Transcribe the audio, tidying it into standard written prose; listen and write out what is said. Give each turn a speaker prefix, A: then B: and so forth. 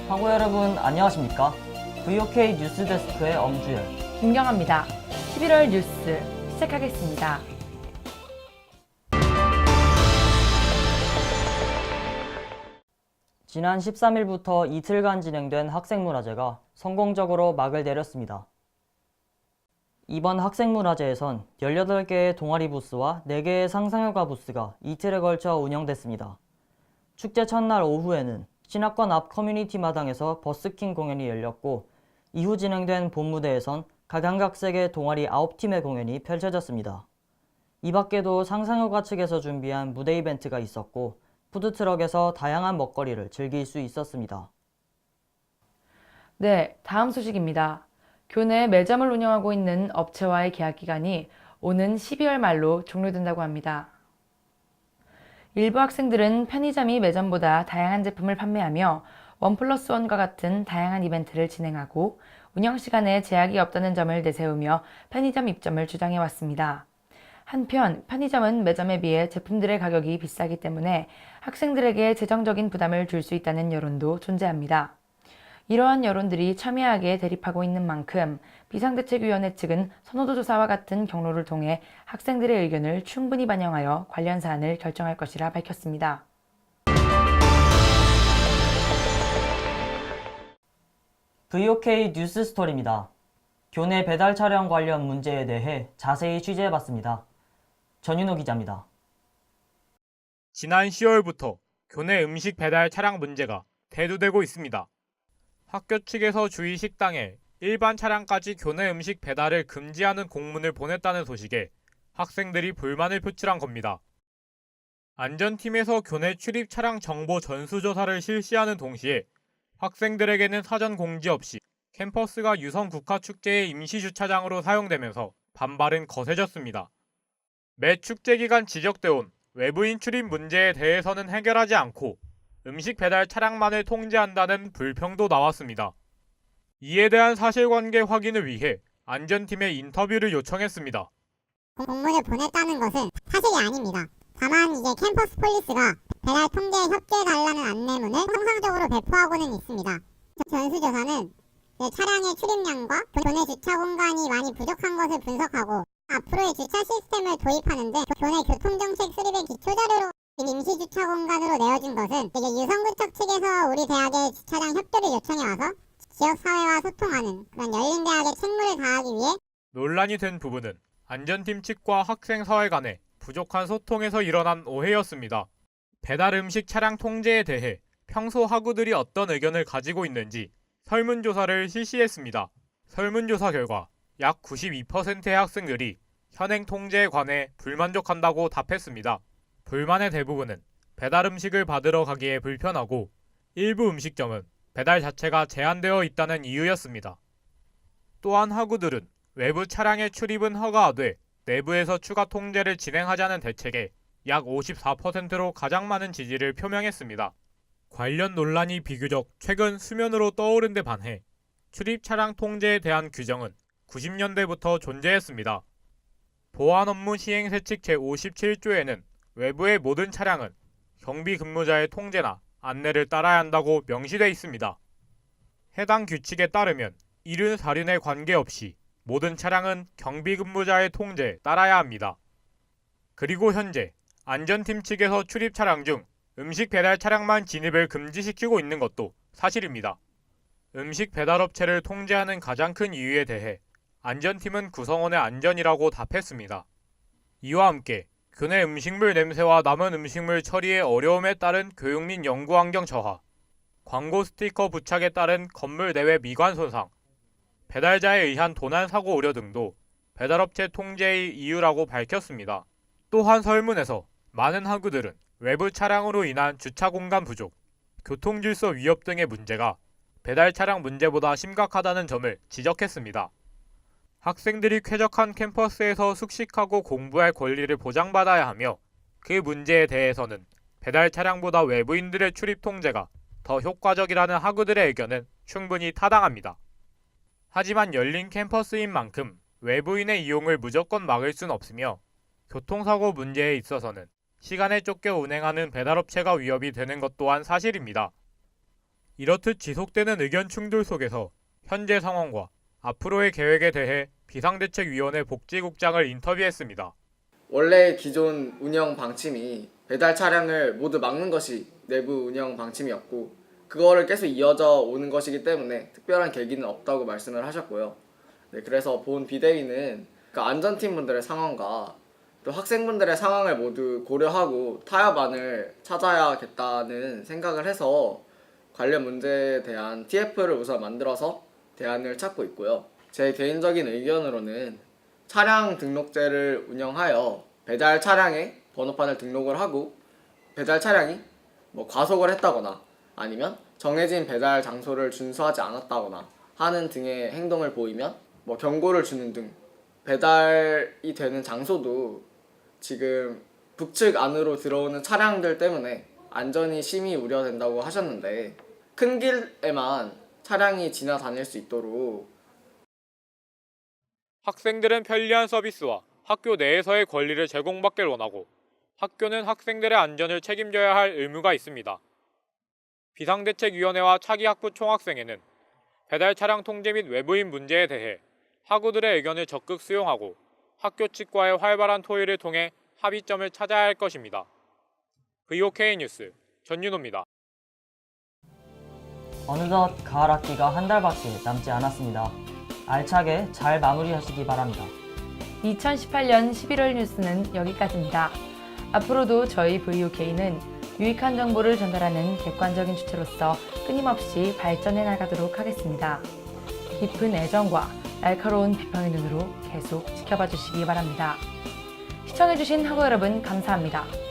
A: 광고 여러분 안녕하십니까? VOK 뉴스 데스크의 엄주열,
B: 김경아입니다. 11월 뉴스 시작하겠습니다.
A: 지난 13일부터 이틀간 진행된 학생문화제가 성공적으로 막을 내렸습니다. 이번 학생문화제에선 18개의 동아리 부스와 4개의 상상효과 부스가 이틀에 걸쳐 운영됐습니다. 축제 첫날 오후에는 신학관 앞 커뮤니티 마당에서 버스킹 공연이 열렸고, 이후 진행된 본무대에선 각양각색의 동아리 9팀의 공연이 펼쳐졌습니다. 이 밖에도 상상효과 측에서 준비한 무대 이벤트가 있었고, 푸드트럭에서 다양한 먹거리를 즐길 수 있었습니다.
B: 네, 다음 소식입니다. 교내 매점을 운영하고 있는 업체와의 계약 기간이 오는 12월 말로 종료된다고 합니다. 일부 학생들은 편의점이 매점보다 다양한 제품을 판매하며 1+1과 같은 다양한 이벤트를 진행하고 운영시간에 제약이 없다는 점을 내세우며 편의점 입점을 주장해왔습니다. 한편 편의점은 매점에 비해 제품들의 가격이 비싸기 때문에 학생들에게 재정적인 부담을 줄 수 있다는 여론도 존재합니다. 이러한 여론들이 첨예하게 대립하고 있는 만큼 비상대책위원회 측은 선호도 조사와 같은 경로를 통해 학생들의 의견을 충분히 반영하여 관련 사안을 결정할 것이라 밝혔습니다.
A: VOK 뉴스 스토리입니다. 교내 배달 차량 관련 문제에 대해 자세히 취재해봤습니다. 전윤호 기자입니다.
C: 지난 10월부터 교내 음식 배달 차량 문제가 대두되고 있습니다. 학교 측에서 주위 식당에 일반 차량까지 교내 음식 배달을 금지하는 공문을 보냈다는 소식에 학생들이 불만을 표출한 겁니다. 안전팀에서 교내 출입 차량 정보 전수조사를 실시하는 동시에 학생들에게는 사전 공지 없이 캠퍼스가 유성 국화축제의 임시주차장으로 사용되면서 반발은 거세졌습니다. 매 축제 기간 지적돼 온 외부인 출입 문제에 대해서는 해결하지 않고 음식 배달 차량만을 통제한다는 불평도 나왔습니다. 이에 대한 사실관계 확인을 위해 안전팀에 인터뷰를 요청했습니다.
D: 공문을 보냈다는 것은 사실이 아닙니다. 다만 이제 캠퍼스 폴리스가 배달 통제에 협조해달라는 안내문을 정상적으로 배포하고는 있습니다. 전수조사는 차량의 출입량과 교내 주차 공간이 많이 부족한 것을 분석하고 앞으로의 주차 시스템을 도입하는데 교내 교통정책 수립의 기초자료로 임시주차 공간으로 내어준 것은 유성구청 측에서 우리 대학의 주차장 협조를 요청해와서 지역사회와 소통하는 그런 열린 대학의 책무를 다하기 위해
C: 논란이 된 부분은 안전팀 측과 학생사회 간의 부족한 소통에서 일어난 오해였습니다. 배달 음식 차량 통제에 대해 평소 학우들이 어떤 의견을 가지고 있는지 설문조사를 실시했습니다. 설문조사 결과 약 92%의 학생들이 현행 통제에 관해 불만족한다고 답했습니다. 불만의 대부분은 배달 음식을 받으러 가기에 불편하고 일부 음식점은 배달 자체가 제한되어 있다는 이유였습니다. 또한 학우들은 외부 차량의 출입은 허가하되 내부에서 추가 통제를 진행하자는 대책에 약 54%로 가장 많은 지지를 표명했습니다. 관련 논란이 비교적 최근 수면으로 떠오른 데 반해 출입 차량 통제에 대한 규정은 90년대부터 존재했습니다. 보안 업무 시행세칙 제57조에는 외부의 모든 차량은 경비 근무자의 통제나 안내를 따라야 한다고 명시돼 있습니다. 해당 규칙에 따르면 이륜 사륜에 관계없이 모든 차량은 경비 근무자의 통제에 따라야 합니다. 그리고 현재 안전팀 측에서 출입 차량 중 음식 배달 차량만 진입을 금지시키고 있는 것도 사실입니다. 음식 배달업체를 통제하는 가장 큰 이유에 대해 안전팀은 구성원의 안전이라고 답했습니다. 이와 함께 교내 음식물 냄새와 남은 음식물 처리의 어려움에 따른 교육 및 연구 환경 저하, 광고 스티커 부착에 따른 건물 내외 미관 손상, 배달자에 의한 도난 사고 우려 등도 배달업체 통제의 이유라고 밝혔습니다. 또한 설문에서 많은 학우들은 외부 차량으로 인한 주차 공간 부족, 교통질서 위협 등의 문제가 배달 차량 문제보다 심각하다는 점을 지적했습니다. 학생들이 쾌적한 캠퍼스에서 숙식하고 공부할 권리를 보장받아야 하며 그 문제에 대해서는 배달 차량보다 외부인들의 출입 통제가 더 효과적이라는 학우들의 의견은 충분히 타당합니다. 하지만 열린 캠퍼스인 만큼 외부인의 이용을 무조건 막을 순 없으며 교통사고 문제에 있어서는 시간에 쫓겨 운행하는 배달업체가 위협이 되는 것 또한 사실입니다. 이렇듯 지속되는 의견 충돌 속에서 현재 상황과 앞으로의 계획에 대해 비상대책위원회 복지국장을 인터뷰했습니다.
E: 원래 기존 운영 방침이 배달 차량을 모두 막는 것이 내부 운영 방침이었고 그거를 계속 이어져 오는 것이기 때문에 특별한 계기는 없다고 말씀을 하셨고요. 네, 그래서 본 비대위는 그 안전팀분들의 상황과 또 학생분들의 상황을 모두 고려하고 타협안을 찾아야겠다는 생각을 해서 관련 문제에 대한 TF를 우선 만들어서 대안을 찾고 있고요. 제 개인적인 의견으로는 차량 등록제를 운영하여 배달 차량에 번호판을 등록을 하고 배달 차량이 과속을 했다거나 아니면 정해진 배달 장소를 준수하지 않았다거나 하는 등의 행동을 보이면 경고를 주는 등 배달이 되는 장소도 지금 북측 안으로 들어오는 차량들 때문에 안전이 심히 우려된다고 하셨는데 큰 길에만 차량이 지나다닐 수 있도록
C: 학생들은 편리한 서비스와 학교 내에서의 권리를 제공받길 원하고 학교는 학생들의 안전을 책임져야 할 의무가 있습니다. 비상대책위원회와 차기학부 총학생회는 배달 차량 통제 및 외부인 문제에 대해 학우들의 의견을 적극 수용하고 학교 측과의 활발한 토의를 통해 합의점을 찾아야 할 것입니다. VOK 뉴스 전윤호입니다.
A: 어느덧 가을 학기가 한 달밖에 남지 않았습니다. 알차게 잘 마무리하시기 바랍니다.
B: 2018년 11월 뉴스는 여기까지입니다. 앞으로도 저희 VOK는 유익한 정보를 전달하는 객관적인 주체로서 끊임없이 발전해 나가도록 하겠습니다. 깊은 애정과 날카로운 비평의 눈으로 계속 지켜봐 주시기 바랍니다. 시청해주신 학우 여러분 감사합니다.